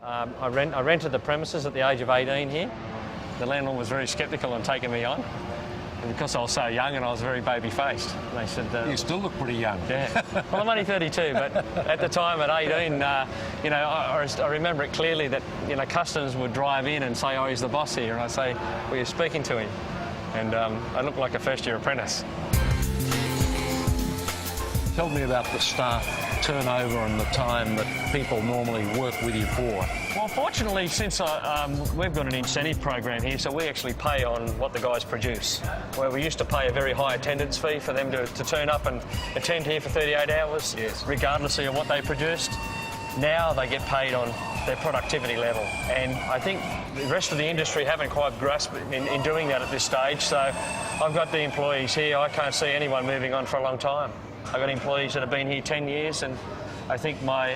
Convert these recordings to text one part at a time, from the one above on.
I rented the premises at the age of 18 here. The landlord was very sceptical on taking me on. And because I was so young and I was very baby-faced, they said... you still look pretty young. Yeah. Well, I'm only 32, but at the time at 18, you know, I remember it clearly that, you know, customers would drive in and say, oh, he's the boss here. And I'd say, well, you're speaking to him. And I looked like a first-year apprentice. Tell me about the staff turnover and the time that people normally work with you for. Well, fortunately, since we've got an incentive program here, so we actually pay on what the guys produce. Where we used to pay a very high attendance fee for them to turn up and attend here for 38 hours, yes, regardless of what they produced. Now they get paid on their productivity level. And I think the rest of the industry haven't quite grasped in doing that at this stage. So I've got the employees here. I can't see anyone moving on for a long time. I've got employees that have been here 10 years, and I think my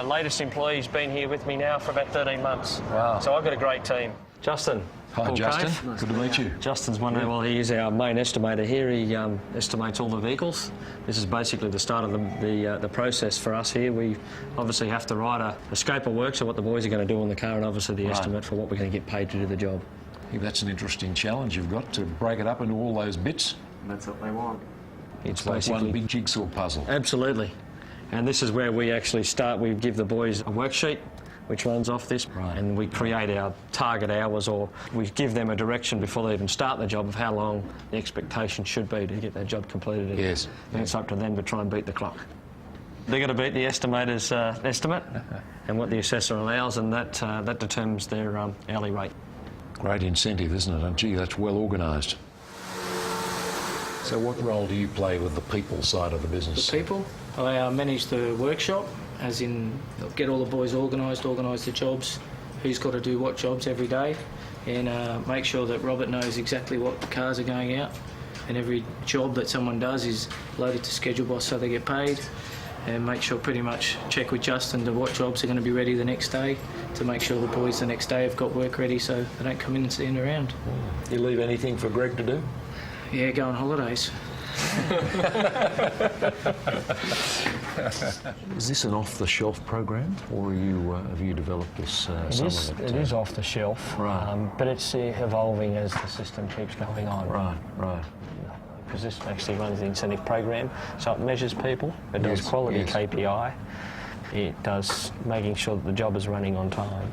latest employee's been here with me now for about 13 months. Wow. So I've got a great team. Justin. Hi, Justin. Nice Good to meet you. Justin's well, he is our main estimator here. He estimates all the vehicles. This is basically the start of the process for us here. We obviously have to write a scope of work, so what the boys are going to do on the car, and obviously the estimate for what we're going to get paid to do the job. I think that's an interesting challenge you've got, to break it up into all those bits. That's what they want. It's like one big jigsaw puzzle. Absolutely. And this is where we actually start. We give the boys a worksheet which runs off this, and we create our target hours, or we give them a direction before they even start the job of how long the expectation should be to get that job completed. Yes. And it's up to them to try and beat the clock. They're going to beat the estimator's estimate and what the assessor allows, and that determines their hourly rate. Great incentive, isn't it? And gee, that's well organised. So what role do you play with the people side of the business? The people? I manage the workshop, as in get all the boys organised the jobs, who's got to do what jobs every day, and make sure that Robert knows exactly what cars are going out, and every job that someone does is loaded to schedule boss so they get paid, and make sure pretty much check with Justin to what jobs are going to be ready the next day, to make sure the boys the next day have got work ready so they don't come in and stand around. You leave anything for Greg to do? Yeah, go on holidays. Is this an off-the-shelf program, or have you developed this? It is off the shelf, right. But it's evolving as the system keeps going on. Right. Because this actually runs the incentive program, so it measures people, it does quality KPI, it does making sure that the job is running on time.